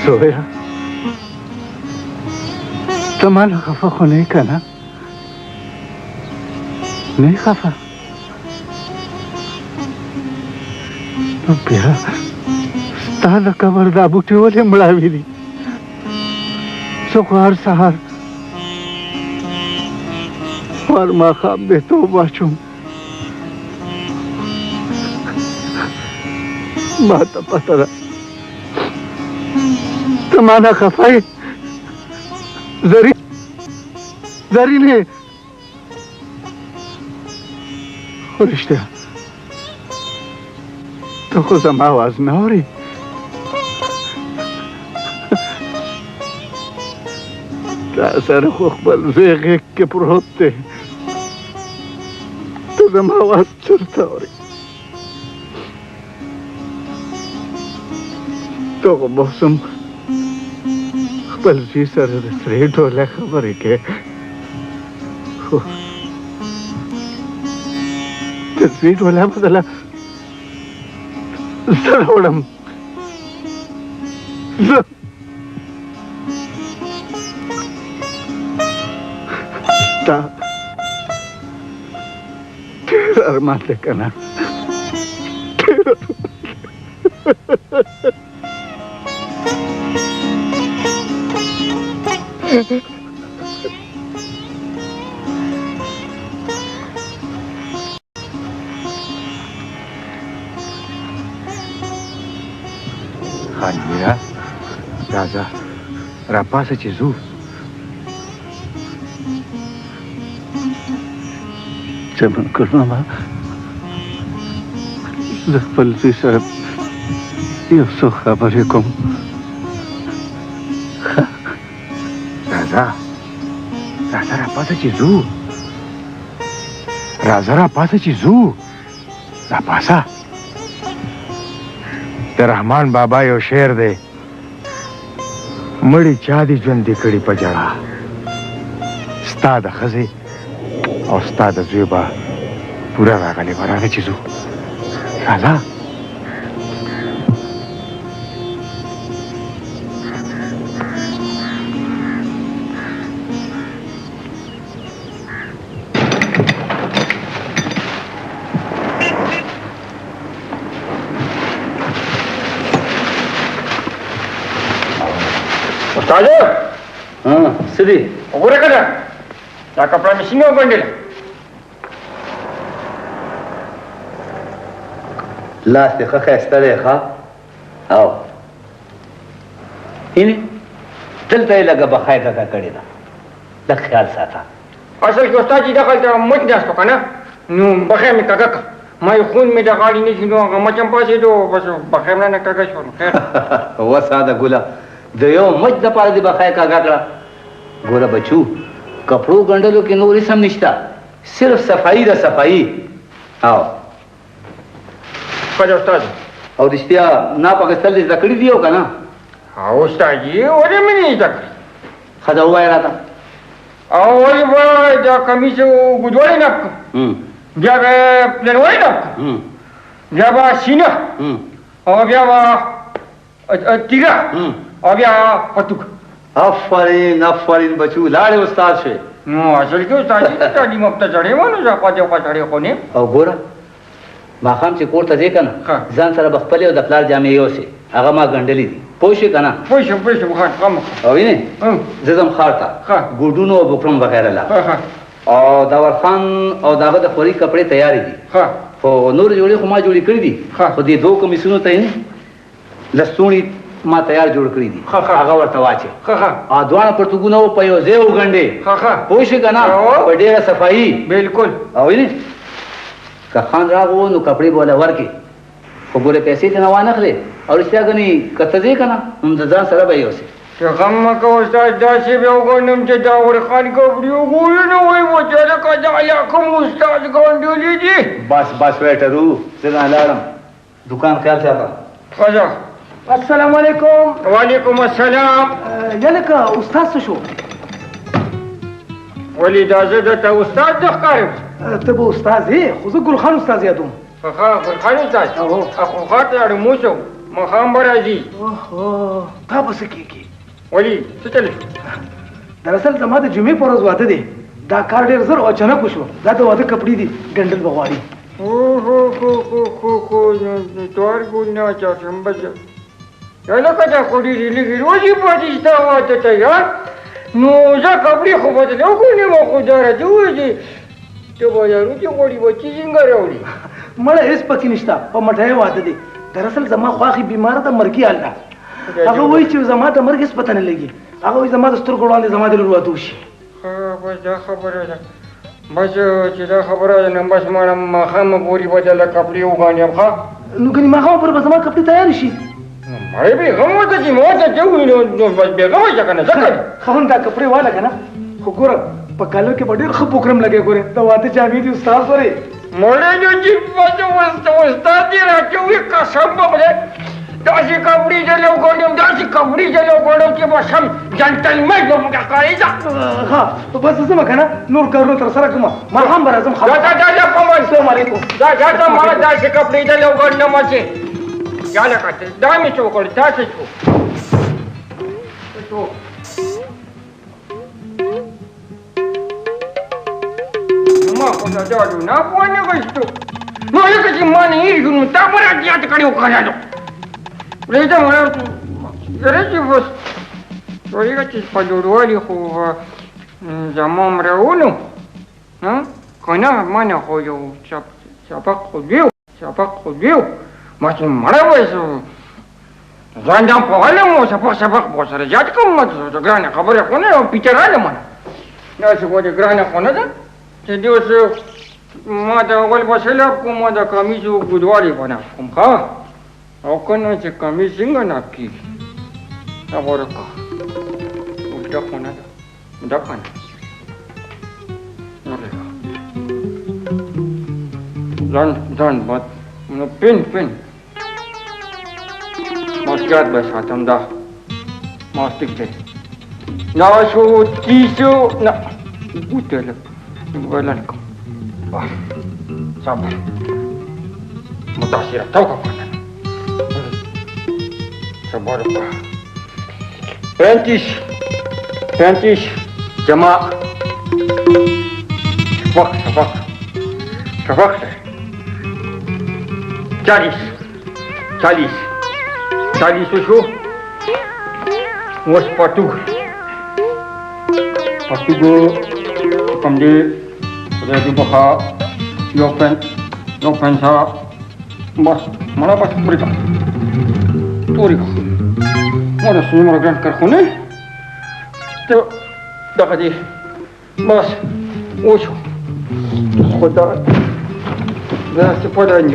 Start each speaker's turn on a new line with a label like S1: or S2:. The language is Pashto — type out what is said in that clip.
S1: زویا ته ماله خفه خو نه یې که نه؟ نه یې خفه؟ نو بیا ستا د قبر دا بوټي ولې مړاوي دي؟ زه خو هر سهار هر ماښام دې ته اوبه اچوم. ما ته پته ده ته مانه خفه یې. زرینې خو رښتیا ته خو زما اواز نه اورې. تا سره خو خپل زوی غېږ کې پروت دی، ته زما اواز چېرته اورې؟ ته خو موسم خپل زوی سره د سرې ډولۍ خبرې کوې، خو د سرې ډولۍ بدله زه راوړم. زه ستا ډېر ارمان دی که نه؟ ډېر خانمیره راځه راپاسه چې ځو. جمنګل ماما زه خپل زوی سره یو څو خبرې کوم. راځه راپاسه چې ځو. راپاسه چې ځو. راپاسه. د رحمان بابا یو شعر دی، مړی چا دي ژوندي کړي په ژړا، ستا د ښځې او ستا د زوی به پوره راغلی به. راځه چې ځو. راځه.
S2: استاد څه دي؟ وګوره که نه دا کپړه مې څنګه وګنډله؟
S3: لاس دې ښه ښایسته دی ښه. او هینې دلته یې لږه بخای ککه کړې ده، لږ خیال ساته.
S2: اصل کې استاد چې دغلته مچ ناست و که نه، نو بخۍ مې کږه کړه، ما یې خون مې د غاړې نه شي، نو هغه مچ هم پاڅېدو، بس بخۍ مې رانه کږه شول. خیر
S3: وساده ګله د یو مچ دپاره دې بخۍ کږه کړه. ګوره بچو کپړو ګنډلو کې نور اسم نشته، صرف صفایي ده صفایي. او
S2: ښه ده استاد.
S3: او رښتیا ناپ اخیستل دې زده کړي دي او که نه؟
S2: او استاد جي ولې مې نه زده کړي؟
S3: ښه ده ووایه راته.
S2: او ولې به دا کمیس اوږدوالی ناپ کړم، بیا به پلنوالی ناپ کړم، بیا به سینه، او بیا به تیږه، او بیا پتوک.
S3: آفرین آفرین بچو لاړې استاد شوې.
S2: نو اصل کې استاد جي تعلیم یافته سړی وم، نو زه خوا دېخوا سړی خو نه یم.
S3: او ګوره ماښام چې کور ته ځې که نه ځان سره به خپلې او د پلار جامې یوسې، هغه ما ګنډلې دي، پوه شوې که نه؟
S2: پوه شوم خان غم.
S3: او وینې زه ځم ښار ته ګوډونو او بوکرم وغیره لا، او داورخان او د هغه د خوري کپړې تیارې دي، خو نور جوړې خو ما جوړې کړي دي، خو دې دوه کمیسونو ته یې لستوڼي ما تیار جوړ کړي دي، هغه ورته واچې. او دواړه پرتوګونه په یو ځای وګنډې، پوه شوې که نه؟ په ډېره صفایي.
S2: بلکل.
S3: او وینې که خان راغو نو کپړې به وله ورکړې، خو ګوره پیسې ترې نه وانخلې. او رښتیا ګنې که ته ځې که نه نو د ځان سره به یې یوسې.
S2: چې غم مه کوه استاد، داسې به وګنډم چې داور خان کپړې وګوري نو وایي وچاره که دا یا کوم استاد ګنډلي دي.
S3: بس بس ویټرو زه نه لاړم، دکان خیال ساته.
S2: ښه ده.
S4: السلام علیکم.
S2: وعلیکم السلام.
S4: یلکه استاد څه شو؟
S2: ولې دا زه درته استاد نه ښکارم؟
S4: ته به استاد یې، خو زه ګلخان استاد یادوم.
S2: ښه ګلخان استاد؟ خو ښار ته اړم وشو، مخام برازي
S4: اوه تا بس کیږي
S2: ولي څه چل
S4: دراصل زما د جمعې پر ورځ واده دی دا کار ډېر زر اچانک وشو دا د واده کپړې دي ګنډل بغواړي
S2: توار ګونه چا سمبج یا لکه دا خو دې لګي روزي پاتې تا واده ته یا نو زه کپړې خو بدل وکړم خو دا راځي ته وایې روزي وړي وچی څنګه راوړي
S4: مړه هیڅ پکې نشته په مټای واده دی دراصل زما خواخي بیمار ده مرګي حالته هغه وایي چې زما د مرګ هیڅ پته نه لګي هغه وایي زما د سترګو وړاندې زما د لور واده وشي
S2: بس دا خبره ده بس چې دا خبره ده نو بس ماړه ماښامه پورې به دله کپړې وګاڼیم ښه
S4: نو ګنې ماښامه پورې به زما کپړې تیارې شي
S2: مړی بېغمه ته چې ما ته ته ووایي نو بس بېغمه شه که نه ځکه
S4: ښه هم دا کپړې واله که نه خو ګوره په کالو کې به ډېر ښه پوکرم لګی ګورې د واده جامې دي استاد سورې
S2: مړی نو چې بس استاد دې راته ووایي قسم به خدای داسې کپړې جلې وګاڼم داسې کپړې جلې وګاڼم چې بس هم جنټلمن به مو ښکارېده
S4: ښه بس ځمه که نه نور کارونه ترسره کړم ماښام به راځم
S2: دا پمن
S4: السلام علیکم
S2: دا ته ما داسې کپړې جلې وګاڼم چې یا لکه دا مې څه وکړل تاسې څه ما خو دا ډاډو نه پوهنې غوښتو نو لکه چې ما نه هېر شو نو تا به راته یاد کړی و کنه پرېږده مړه زره چې بس پوهېږه چې په لوړوالي خو زما مړولو که نه ما نه خو یو سبق خو دیو ما چې مړه وایي ځان ځان پوهلم و سبق به ورسره زیات کړم ګرانه خبره خو نه پیچراله منه داسې ولې ګرانه خو نه ده چې دې اوس ما د اول به سیلاب کوم ما د کمیزو اوږدوالی به ناپ کوم ښه او که نه چې کمیز څنګه ناپ کېږي خبره که الټه خو نه ده ده که نه ځان بد نو پین ماسکیات به ساتم دا ماستیک دی دا شو تیسو نه بوتله ولن کوم صبر متاثره توقع کنه صبر وکړه پنتیش جمع شفق ده 40 وشو اوس پټوګو کوم دی خدای دې بخا یو پنسا بس مړه بس پورې کا تورې کا مړه سومره ګران کار خو نه ته دغه دی بس وشو خدا دا څه په دې